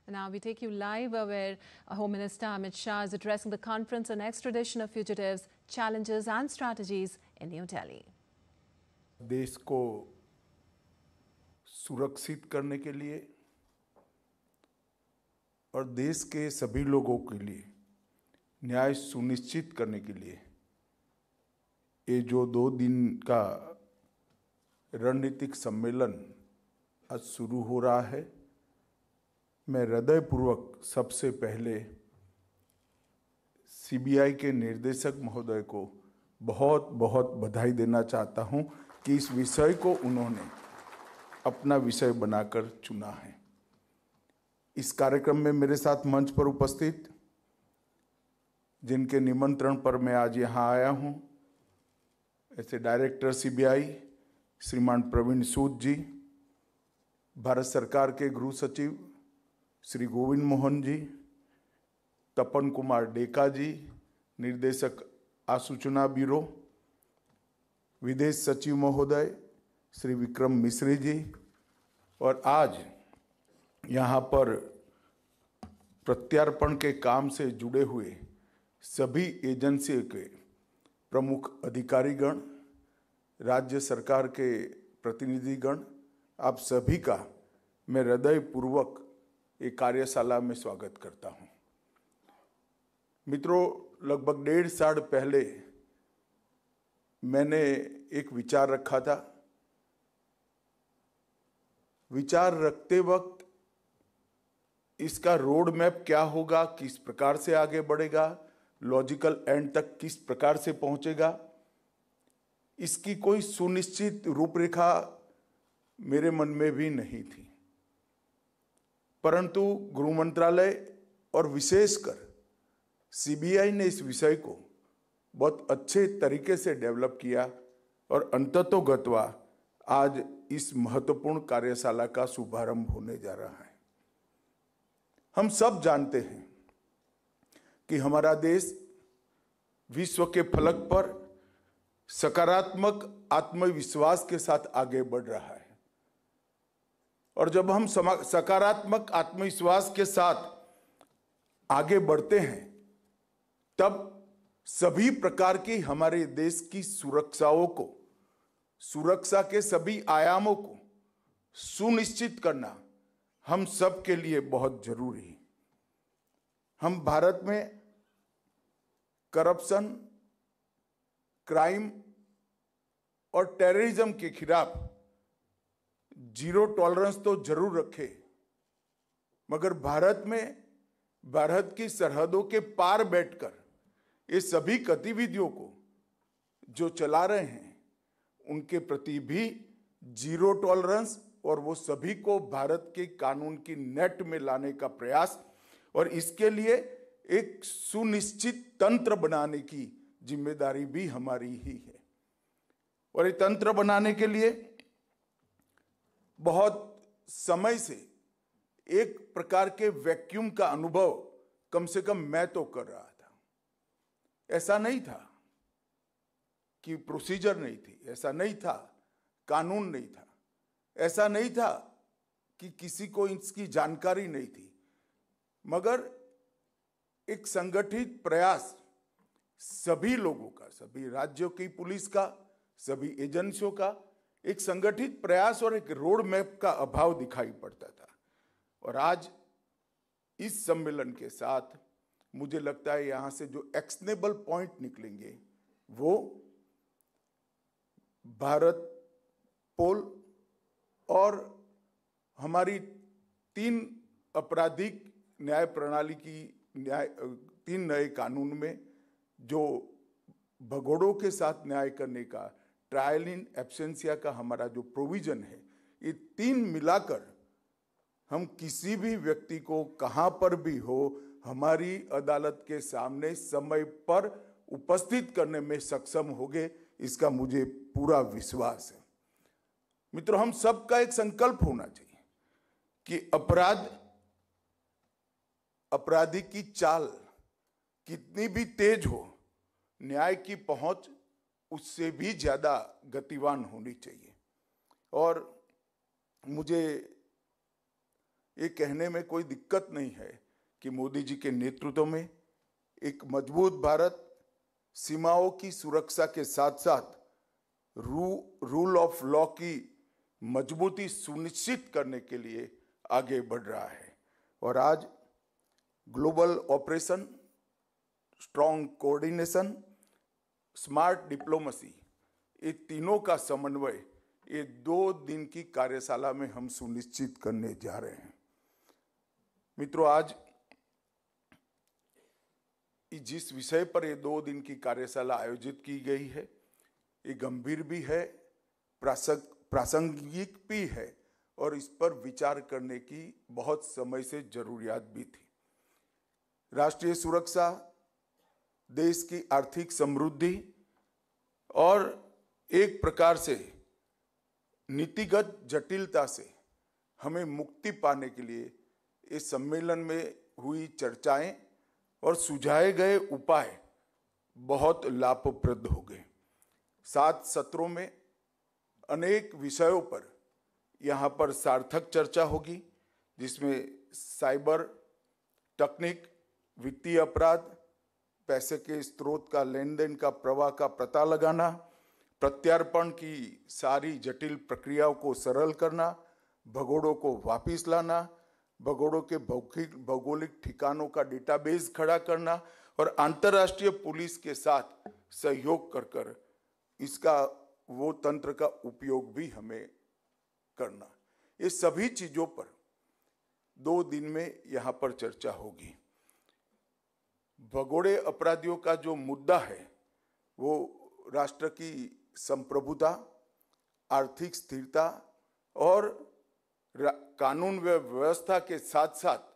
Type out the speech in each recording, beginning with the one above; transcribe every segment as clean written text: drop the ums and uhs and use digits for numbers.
Now we take you live where Home Minister Amit Shah is addressing the conference on extradition of fugitives, challenges and strategies in New Delhi. देश को सुरक्षित करने के लिए और देश के सभी लोगों के लिए न्याय सुनिश्चित करने के लिए ये जो 2 दिन का रणनीतिक सम्मेलन आज शुरू हो रहा है, मैं हृदयपूर्वक सबसे पहले सीबीआई के निर्देशक महोदय को बहुत बहुत बधाई देना चाहता हूं कि इस विषय को उन्होंने अपना विषय बनाकर चुना है। इस कार्यक्रम में मेरे साथ मंच पर उपस्थित, जिनके निमंत्रण पर मैं आज यहाँ आया हूँ, ऐसे डायरेक्टर सीबीआई श्रीमान प्रवीण सूद जी, भारत सरकार के गृह सचिव श्री गोविंद मोहन जी, तपन कुमार डेका जी, निर्देशक आसूचना ब्यूरो, विदेश सचिव महोदय श्री विक्रम मिश्री जी, और आज यहाँ पर प्रत्यार्पण के काम से जुड़े हुए सभी एजेंसी के प्रमुख अधिकारीगण, राज्य सरकार के प्रतिनिधिगण, आप सभी का मैं हृदयपूर्वक एक कार्यशाला में स्वागत करता हूं। मित्रों, लगभग 1.5 साल पहले मैंने एक विचार रखा था। विचार रखते वक्त इसका रोड मैप क्या होगा, किस प्रकार से आगे बढ़ेगा, लॉजिकल एंड तक किस प्रकार से पहुंचेगा, इसकी कोई सुनिश्चित रूपरेखा मेरे मन में भी नहीं थी। परंतु गृह मंत्रालय और विशेषकर सीबीआई ने इस विषय को बहुत अच्छे तरीके से डेवलप किया और अंततोगत्वा आज इस महत्वपूर्ण कार्यशाला का शुभारंभ होने जा रहा है। हम सब जानते हैं कि हमारा देश विश्व के फलक पर सकारात्मक आत्मविश्वास के साथ आगे बढ़ रहा है, और जब हम सकारात्मक आत्मविश्वास के साथ आगे बढ़ते हैं, तब सभी प्रकार की हमारे देश की सुरक्षाओं को, सुरक्षा के सभी आयामों को सुनिश्चित करना हम सब के लिए बहुत जरूरी है। हम भारत में करप्शन, क्राइम और टेररिज्म के खिलाफ जीरो टॉलरेंस तो जरूर रखे, मगर भारत की सरहदों के पार बैठकर ये सभी गतिविधियों को जो चला रहे हैं, उनके प्रति भी जीरो टॉलरेंस और वो सभी को भारत के कानून की नेट में लाने का प्रयास, और इसके लिए एक सुनिश्चित तंत्र बनाने की जिम्मेदारी भी हमारी ही है। और ये तंत्र बनाने के लिए बहुत समय से एक प्रकार के वैक्यूम का अनुभव कम से कम मैं तो कर रहा था। ऐसा नहीं था कि प्रोसीजर नहीं थी, ऐसा नहीं था कानून नहीं था, ऐसा नहीं था कि किसी को इसकी जानकारी नहीं थी, मगर एक संगठित प्रयास सभी लोगों का, सभी राज्यों की पुलिस का, सभी एजेंसियों का, एक संगठित प्रयास और एक रोड मैप का अभाव दिखाई पड़ता था। और आज इस सम्मेलन के साथ मुझे लगता है यहां से जो एक्शनेबल पॉइंट निकलेंगे वो भारत पोल और हमारी 3 आपराधिक न्याय प्रणाली की 3 नए कानून में जो भगोड़ों के साथ न्याय करने का, ट्रायल इन एब्सेंसिया का हमारा जो प्रोविजन है, ये 3 मिलाकर हम किसी भी व्यक्ति को कहां पर भी हो हमारी अदालत के सामने समय पर उपस्थित करने में सक्षम होंगे, इसका मुझे पूरा विश्वास है। मित्रों, हम सबका एक संकल्प होना चाहिए कि अपराधी की चाल कितनी भी तेज हो, न्याय की पहुंच उससे भी ज्यादा गतिवान होनी चाहिए। और मुझे ये कहने में कोई दिक्कत नहीं है कि मोदी जी के नेतृत्व में एक मजबूत भारत सीमाओं की सुरक्षा के साथ साथ रूल ऑफ लॉ की मजबूती सुनिश्चित करने के लिए आगे बढ़ रहा है। और आज global operation, strong coordination, smart diplomacy, ये तीनों का समन्वय ये 2 दिन की कार्यशाला में हम सुनिश्चित करने जा रहे हैं। मित्रों, आज जिस विषय पर ये 2 दिन की कार्यशाला आयोजित की गई है, ये गंभीर भी है, प्रासंगिक भी है और इस पर विचार करने की बहुत समय से जरूरियात भी थी। राष्ट्रीय सुरक्षा, देश की आर्थिक समृद्धि और एक प्रकार से नीतिगत जटिलता से हमें मुक्ति पाने के लिए इस सम्मेलन में हुई चर्चाएं और सुझाए गए उपाय बहुत लाभप्रद हो गए। 7 सत्रों में अनेक विषयों पर यहाँ पर सार्थक चर्चा होगी, जिसमें साइबर, तकनीक, वित्तीय अपराध, पैसे के स्रोत का लेन देन का प्रवाह का पता लगाना, प्रत्यार्पण की सारी जटिल प्रक्रियाओं को सरल करना, भगोड़ों को वापिस लाना, भगोड़ों के भौगोलिक ठिकानों का डेटाबेस खड़ा करना और अंतर्राष्ट्रीय पुलिस के साथ सहयोग कर इसका वो तंत्र का उपयोग भी हमें करना। ये सभी चीजों पर 2 दिन में यहाँ पर चर्चा होगी। भगोड़े अपराधियों का जो मुद्दा है वो राष्ट्र की संप्रभुता, आर्थिक स्थिरता और कानून व्यवस्था के साथ साथ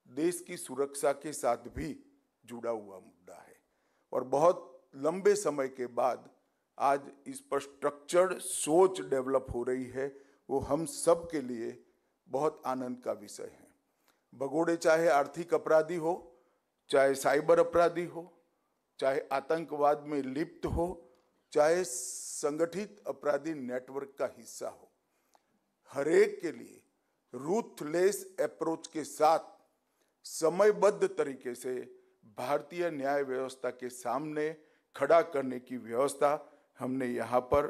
देश की सुरक्षा के साथ भी जुड़ा हुआ मुद्दा है। और बहुत लंबे समय के बाद आज इस पर स्ट्रक्चर्ड सोच डेवलप हो रही है, वो हम सब के लिए बहुत आनंद का विषय है। भगोड़े चाहे आर्थिक अपराधी हो, चाहे साइबर अपराधी हो, चाहे आतंकवाद में लिप्त हो, चाहे संगठित अपराधी नेटवर्क का हिस्सा हो, हरेक के लिए रूथलेस अप्रोच के साथ समयबद्ध तरीके से भारतीय न्याय व्यवस्था के सामने खड़ा करने की व्यवस्था हमने यहाँ पर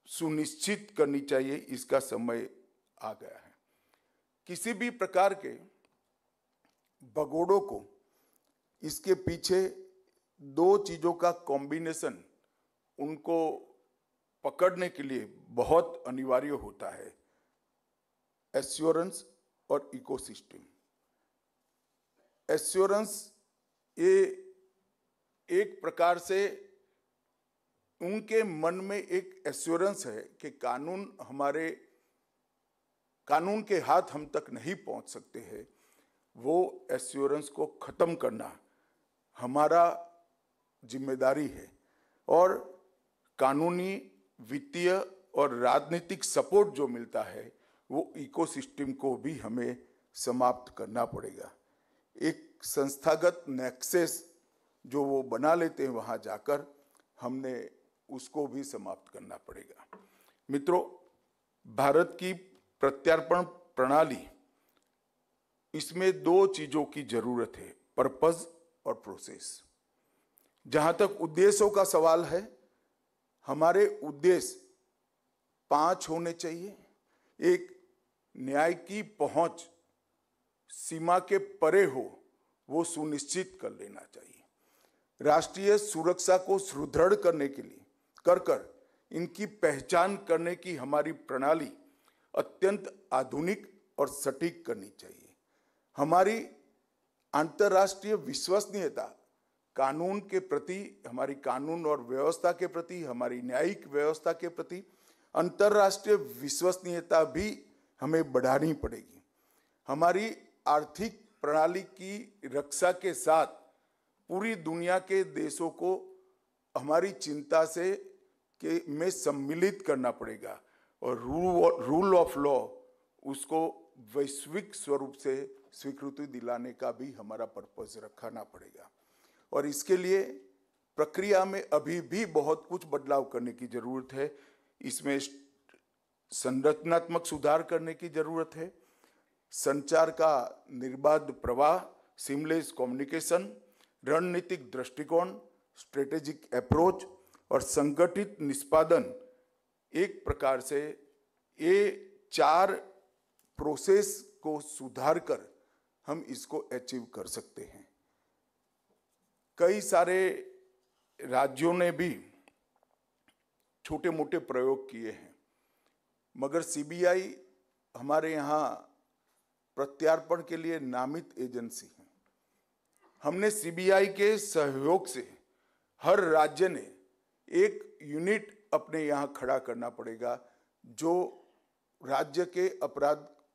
सुनिश्चित करनी चाहिए। इसका समय आ गया है। किसी भी प्रकार के भगोड़ों को इसके पीछे 2 चीजों का कॉम्बिनेशन उनको पकड़ने के लिए बहुत अनिवार्य होता है, एश्योरेंस और इकोसिस्टम। एश्योरेंस ये एक प्रकार से उनके मन में एक एश्योरेंस है कि कानून के हाथ हम तक नहीं पहुंच सकते हैं। वो एश्योरेंस को खत्म करना हमारा जिम्मेदारी है और कानूनी, वित्तीय और राजनीतिक सपोर्ट जो मिलता है वो इकोसिस्टम को भी हमें समाप्त करना पड़ेगा। एक संस्थागत नेक्सस जो वो बना लेते हैं वहां जाकर, हमने उसको भी समाप्त करना पड़ेगा। मित्रों, भारत की प्रत्यार्पण प्रणाली, इसमें 2 चीजों की जरूरत है, पर्पस और प्रोसेस। जहां तक उद्देश्यों का सवाल है, हमारे उद्देश्य 5 होने चाहिए। एक, न्याय की पहुंच सीमा के परे हो, वो सुनिश्चित कर लेना चाहिए। राष्ट्रीय सुरक्षा को सुदृढ़ करने के लिए कर इनकी पहचान करने की हमारी प्रणाली अत्यंत आधुनिक और सटीक करनी चाहिए। हमारी अंतर्राष्ट्रीय विश्वसनीयता कानून के प्रति, हमारी कानून और व्यवस्था के प्रति, हमारी न्यायिक व्यवस्था के प्रति अंतर्राष्ट्रीय विश्वसनीयता भी हमें बढ़ानी पड़ेगी। हमारी आर्थिक प्रणाली की रक्षा के साथ पूरी दुनिया के देशों को हमारी चिंता में सम्मिलित करना पड़ेगा और रूल ऑफ लॉ उसको वैश्विक स्वरूप से स्वीकृति दिलाने का भी हमारा पर्पस रखना पड़ेगा। और इसके लिए प्रक्रिया में अभी भी बहुत कुछ बदलाव करने की जरूरत है। इसमें संरचनात्मक सुधार करने की जरूरत है। संचार का निर्बाध प्रवाह, सीमलेस कम्युनिकेशन, रणनीतिक दृष्टिकोण, स्ट्रेटेजिक अप्रोच और संगठित निष्पादन, एक प्रकार से ये 4 प्रोसेस को सुधार कर हम इसको अचीव कर सकते हैं। कई सारे राज्यों ने भी छोटे मोटे प्रयोग किए हैं, मगर सीबीआई हमारे यहाँ प्रत्यार्पण के लिए नामित एजेंसी है। हमने सीबीआई के सहयोग से हर राज्य ने एक यूनिट अपने यहाँ खड़ा करना पड़ेगा जो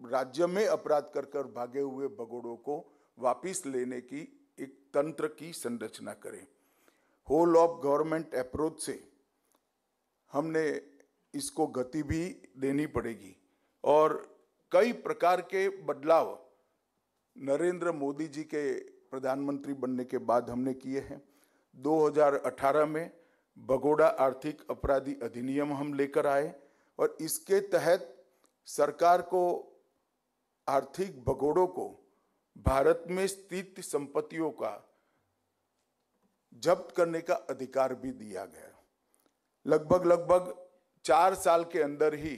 राज्य में अपराध कर भागे हुए भगोड़ों को वापिस लेने की एक तंत्र की संरचना करें। होल ऑफ गवर्नमेंट अप्रोच से हमने इसको गति भी देनी पड़ेगी और कई प्रकार के बदलाव नरेंद्र मोदी जी के प्रधानमंत्री बनने के बाद हमने किए हैं। 2018 में भगोड़ा आर्थिक अपराधी अधिनियम हम लेकर आए और इसके तहत सरकार को आर्थिक भगोड़ों को भारत में स्थित संपत्तियों का जब्त करने का अधिकार भी दिया गया। लगभग 4 साल के अंदर ही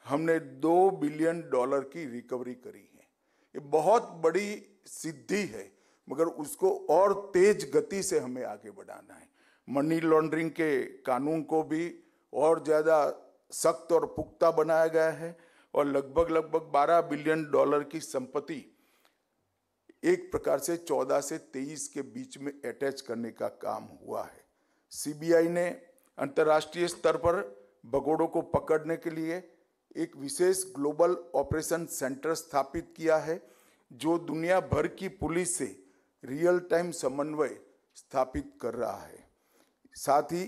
हमने $2 बिलियन की रिकवरी करी है। ये बहुत बड़ी सिद्धि है, मगर उसको और तेज गति से हमें आगे बढ़ाना है। मनी लॉन्ड्रिंग के कानून को भी और ज्यादा सख्त और पुख्ता बनाया गया है और लगभग $12 बिलियन की संपत्ति एक प्रकार से 14 से 23 के बीच में अटैच करने का काम हुआ है। सीबीआई ने अंतर्राष्ट्रीय स्तर पर भगोड़ों को पकड़ने के लिए एक विशेष ग्लोबल ऑपरेशन सेंटर स्थापित किया है जो दुनिया भर की पुलिस से रियल टाइम समन्वय स्थापित कर रहा है। साथ ही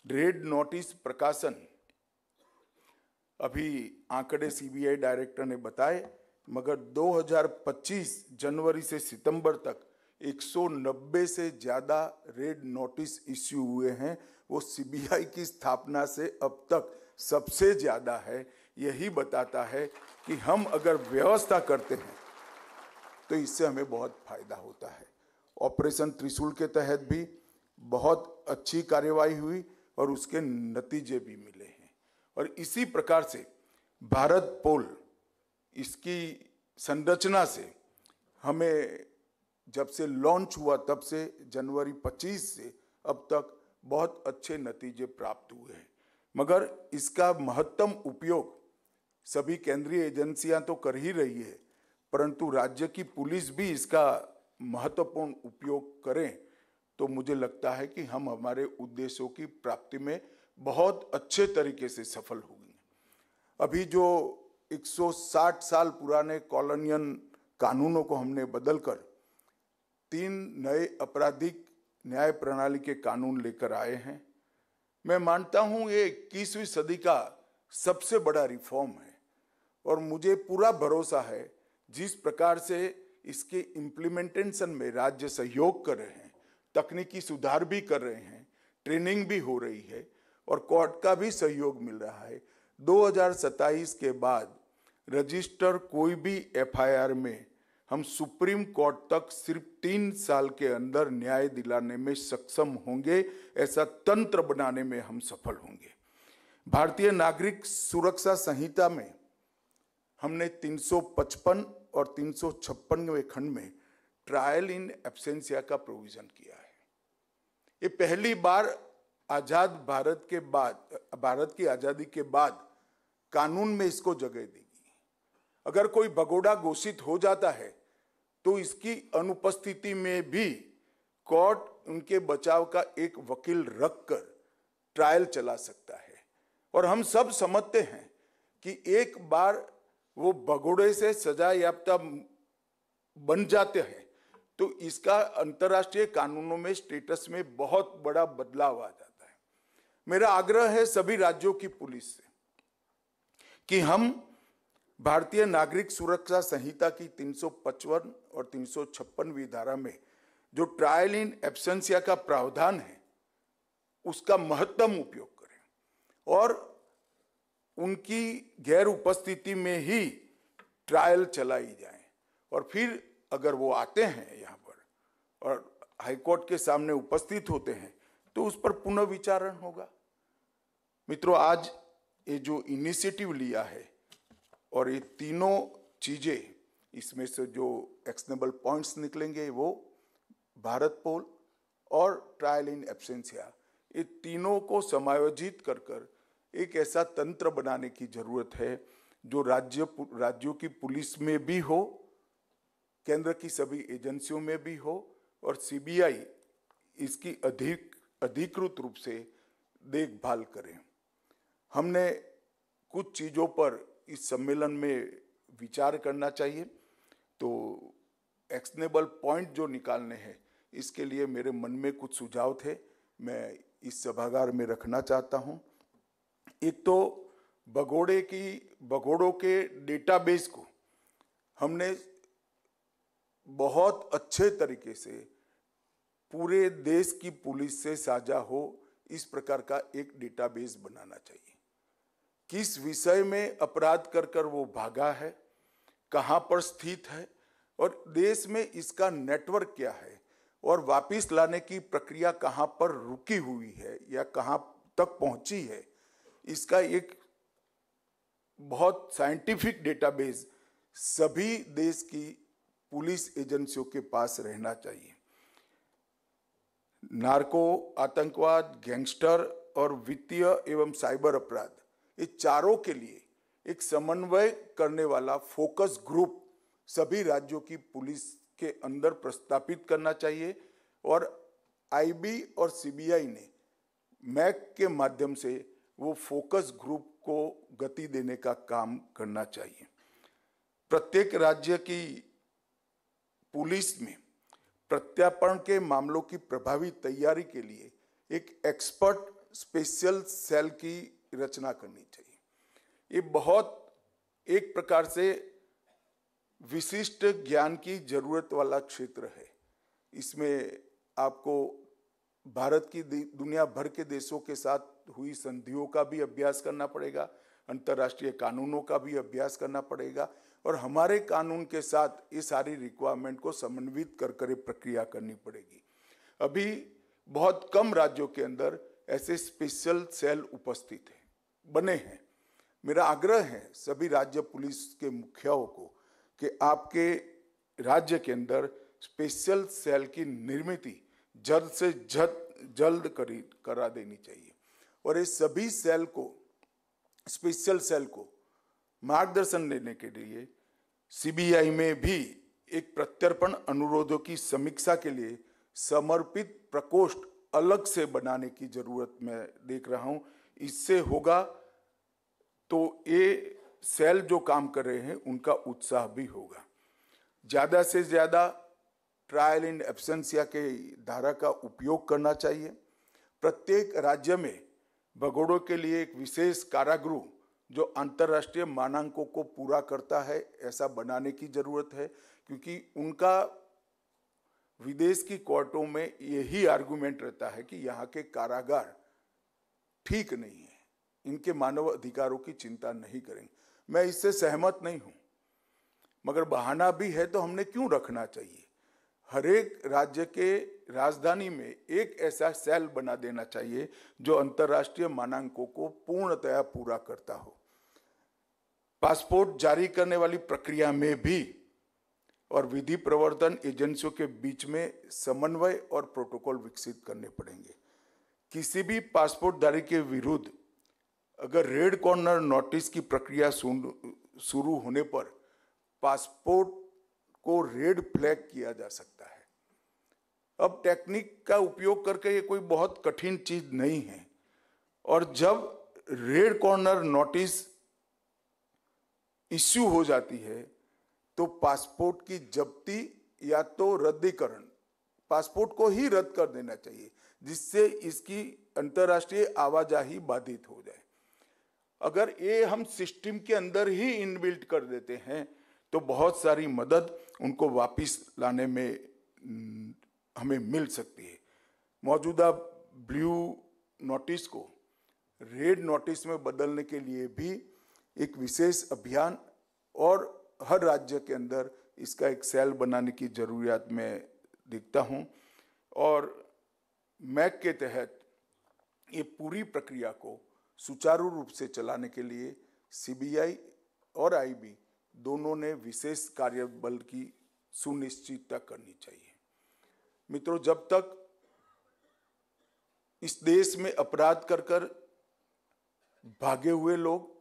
रेड नोटिस प्रकाशन, अभी आंकड़े सीबीआई डायरेक्टर ने बताए, मगर 2025 जनवरी से सितंबर तक 190 से ज्यादा रेड नोटिस इश्यू हुए हैं। वो सीबीआई की स्थापना से अब तक सबसे ज्यादा है। यही बताता है कि हम अगर व्यवस्था करते हैं तो इससे हमें बहुत फायदा होता है। ऑपरेशन त्रिशूल के तहत भी बहुत अच्छी कार्यवाही हुई और उसके नतीजे भी मिले हैं। और इसी प्रकार से भारत पोल, इसकी संरचना से हमें जब से लॉन्च हुआ तब से जनवरी 25 से अब तक बहुत अच्छे नतीजे प्राप्त हुए हैं। मगर इसका महत्तम उपयोग सभी केंद्रीय एजेंसियां तो कर ही रही है, परंतु राज्य की पुलिस भी इसका महत्वपूर्ण उपयोग करें तो मुझे लगता है कि हम हमारे उद्देश्यों की प्राप्ति में बहुत अच्छे तरीके से सफल होंगे। अभी जो 160 साल पुराने कॉलोनियल कानूनों को हमने बदलकर 3 नए आपराधिक न्याय प्रणाली के कानून लेकर आए हैं, मैं मानता हूं ये 21वीं सदी का सबसे बड़ा रिफॉर्म है और मुझे पूरा भरोसा है जिस प्रकार से इसके इम्प्लीमेंटेशन में राज्य सहयोग कर रहे हैं, तकनीकी सुधार भी कर रहे हैं, ट्रेनिंग भी हो रही है और कोर्ट का भी सहयोग मिल रहा है। 2027 के बाद रजिस्टर कोई भी एफआईआर में हम सुप्रीम कोर्ट तक सिर्फ 3 साल के अंदर न्याय दिलाने में सक्षम होंगे। ऐसा तंत्र बनाने में हम सफल होंगे। भारतीय नागरिक सुरक्षा संहिता में हमने 355 और 356वें खंड में ट्रायल इन एब्सेंशिया का प्रोविजन किया है। ये पहली बार आजाद भारत के बाद, भारत की आजादी के बाद कानून में इसको जगह देगी। अगर कोई भगोड़ा घोषित हो जाता है तो इसकी अनुपस्थिति में भी कोर्ट उनके बचाव का एक वकील रखकर ट्रायल चला सकता है। और हम सब समझते हैं कि एक बार वो भगोड़े से सजा याफ्ता बन जाते हैं तो इसका अंतर्राष्ट्रीय कानूनों में स्टेटस में बहुत बड़ा बदलाव आ जाता है। मेरा आग्रह है सभी राज्यों की पुलिस से कि हम भारतीय नागरिक सुरक्षा संहिता की 355 और 356वीं धारा में जो ट्रायल इन एब्सेंशिया का प्रावधान है उसका महत्तम उपयोग करें और उनकी गैर उपस्थिति में ही ट्रायल चलाई जाए और फिर अगर वो आते हैं यहाँ पर और हाईकोर्ट के सामने उपस्थित होते हैं तो उस पर पुनः विचारण होगा। मित्रों, आज ये जो इनिशिएटिव लिया है और ये तीनों चीजें, इसमें से जो एक्शनेबल पॉइंट्स निकलेंगे वो भारत पोल और ट्रायल इन एब्सेंशिया, ये तीनों को समायोजित कर कर एक ऐसा तंत्र बनाने की जरूरत है जो राज्यों की पुलिस में भी हो, केंद्र की सभी एजेंसियों में भी हो और सीबीआई इसकी अधिकृत रूप से देखभाल करे। हमने कुछ चीजों पर इस सम्मेलन में विचार करना चाहिए, तो एक्शनेबल पॉइंट जो निकालने हैं इसके लिए मेरे मन में कुछ सुझाव थे, मैं इस सभागार में रखना चाहता हूं। एक तो भगोड़ों के डेटाबेस को हमने बहुत अच्छे तरीके से पूरे देश की पुलिस से साझा हो इस प्रकार का एक डेटाबेस बनाना चाहिए। किस विषय में अपराध कर वो भागा है, कहां पर स्थित है और देश में इसका नेटवर्क क्या है और वापस लाने की प्रक्रिया कहां पर रुकी हुई है या कहां तक पहुंची है, इसका एक बहुत साइंटिफिक डेटाबेस सभी देश की पुलिस एजेंसियों के पास रहना चाहिए। नार्को, आतंकवाद, गैंगस्टर और वित्तीय एवं साइबर अपराध, ये चारों के लिए एक समन्वय करने वाला फोकस ग्रुप सभी राज्यों की पुलिस के अंदर प्रस्तापित करना चाहिए और आईबी और सीबीआई ने मैक के माध्यम से वो फोकस ग्रुप को गति देने का काम करना चाहिए। प्रत्येक राज्य की पुलिस में प्रत्यार्पण के मामलों की प्रभावी तैयारी के लिए एक एक्सपर्ट स्पेशल सेल की रचना करनी चाहिए। ये बहुत एक प्रकार से विशिष्ट ज्ञान की जरूरत वाला क्षेत्र है। इसमें आपको भारत की दुनिया भर के देशों के साथ हुई संधियों का भी अभ्यास करना पड़ेगा, अंतर्राष्ट्रीय कानूनों का भी अभ्यास करना पड़ेगा और हमारे कानून के साथ ये सारी रिक्वायरमेंट को समन्वित कर प्रक्रिया करनी पड़ेगी। अभी बहुत कम राज्यों के अंदर ऐसे स्पेशल सेल उपस्थित हैं, बने हैं। मेरा आग्रह है सभी राज्य पुलिस के मुखियाओं को कि आपके राज्य के अंदर स्पेशल सेल की निर्मिति जल्द से जल्द करा देनी चाहिए और इस सभी सेल को, स्पेशल सेल को मार्गदर्शन देने के लिए सीबीआई में भी एक प्रत्यर्पण अनुरोधों की समीक्षा के लिए समर्पित प्रकोष्ठ अलग से बनाने की जरूरत मैं देख रहा हूं। इससे होगा तो ये सेल जो काम कर रहे हैं उनका उत्साह भी होगा। ज्यादा से ज्यादा ट्रायल इन एब्सेंशिया के धारा का उपयोग करना चाहिए। प्रत्येक राज्य में भगोड़ों के लिए एक विशेष कारागृह जो अंतर्राष्ट्रीय मानकों को पूरा करता है ऐसा बनाने की जरूरत है, क्योंकि उनका विदेश की कोर्टों में यही आर्गुमेंट रहता है कि यहाँ के कारागार ठीक नहीं है, इनके मानव अधिकारों की चिंता नहीं करेंगे। मैं इससे सहमत नहीं हूं, मगर बहाना भी है तो हमने क्यों रखना चाहिए। हर एक राज्य के राजधानी में एक ऐसा सेल बना देना चाहिए जो अंतर्राष्ट्रीय मानकों को पूर्णतया पूरा करता हो। पासपोर्ट जारी करने वाली प्रक्रिया में भी और विधि प्रवर्तन एजेंसियों के बीच में समन्वय और प्रोटोकॉल विकसित करने पड़ेंगे। किसी भी पासपोर्टधारी के विरुद्ध अगर रेड कॉर्नर नोटिस की प्रक्रिया शुरू होने पर पासपोर्ट को रेड फ्लैग किया जा सकता है। अब टेक्निक का उपयोग करके ये कोई बहुत कठिन चीज नहीं है और जब रेड कॉर्नर नोटिस इश्यू हो जाती है तो पासपोर्ट की जब्ती या तो रद्दीकरण, पासपोर्ट को ही रद्द कर देना चाहिए जिससे इसकी अंतर्राष्ट्रीय आवाजाही बाधित हो जाए। अगर ये हम सिस्टम के अंदर ही इनबिल्ट कर देते हैं तो बहुत सारी मदद उनको वापस लाने में हमें मिल सकती है। मौजूदा ब्लू नोटिस को रेड नोटिस में बदलने के लिए भी एक विशेष अभियान और हर राज्य के अंदर इसका एक सेल बनाने की जरूरियात मैं देखता हूं और मैक के तहत ये पूरी प्रक्रिया को सुचारू रूप से चलाने के लिए सीबीआई और आईबी दोनों ने विशेष कार्यबल की सुनिश्चितता करनी चाहिए। मित्रों, जब तक इस देश में अपराध कर कर भागे हुए लोग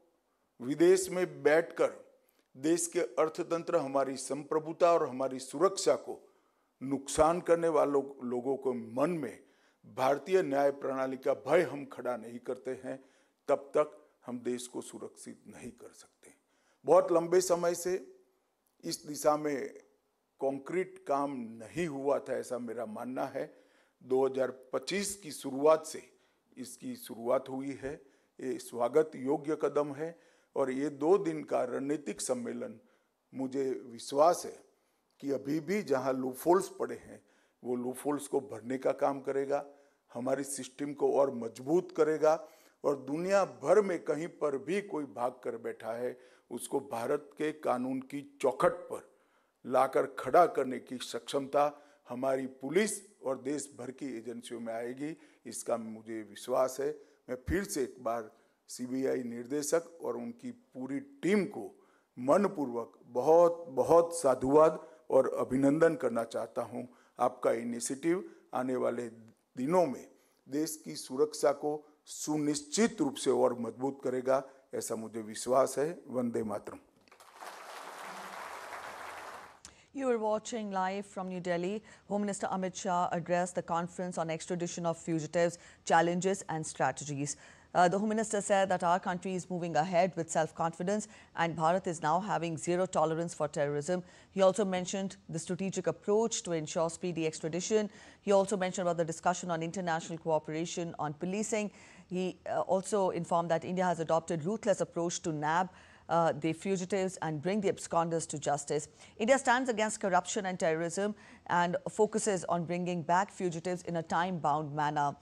विदेश में बैठकर देश के अर्थतंत्र, हमारी संप्रभुता और हमारी सुरक्षा को नुकसान करने वालों लोगों को मन में भारतीय न्याय प्रणाली का भय हम खड़ा नहीं करते हैं, तब तक हम देश को सुरक्षित नहीं कर सकते। बहुत लंबे समय से इस दिशा में कॉन्क्रीट काम नहीं हुआ था, ऐसा मेरा मानना है। 2025 की शुरुआत से इसकी शुरुआत हुई है। ये स्वागत योग्य कदम है और ये 2 दिन का रणनीतिक सम्मेलन, मुझे विश्वास है कि अभी भी जहां लूपहोल्स पड़े हैं वो लूपहोल्स को भरने का काम करेगा, हमारी सिस्टम को और मजबूत करेगा और दुनिया भर में कहीं पर भी कोई भाग कर बैठा है उसको भारत के कानून की चौखट पर लाकर खड़ा करने की सक्षमता हमारी पुलिस और देश भर की एजेंसियों में आएगी, इसका मुझे विश्वास है। मैं फिर से एक बार सीबीआई निर्देशक और उनकी पूरी टीम को मनपूर्वक बहुत बहुत साधुवाद और अभिनंदन करना चाहता हूं। आपका इनिशिएटिव आने वाले दिनों में देश की सुरक्षा को सुनिश्चित रूप से और मजबूत करेगा, ऐसा मुझे विश्वास है। Vande Mataram. You are watching live from New Delhi. Home Minister Amit Shah addressed the conference on extradition of fugitives, challenges and strategies. The Home Minister said that our country is moving ahead with self-confidence and Bharat is now having zero tolerance for terrorism. He also mentioned the strategic approach to ensure speedy extradition. He also mentioned about the discussion on international cooperation on policing. He also informed that India has adopted ruthless approach to nab the fugitives and bring the absconders to justice. India stands against corruption and terrorism and focuses on bringing back fugitives in a time-bound manner.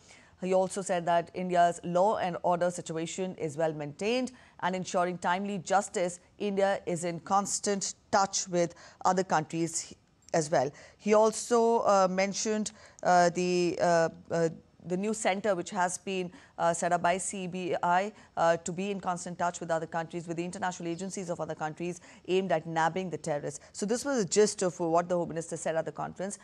He also said that India's law and order situation is well maintained and ensuring timely justice. India is in constant touch with other countries as well. He also mentioned the new center which has been set up by CBI to be in constant touch with other countries, with the international agencies of other countries aimed at nabbing the terrorists. So this was the gist of what the Home Minister said at the conference.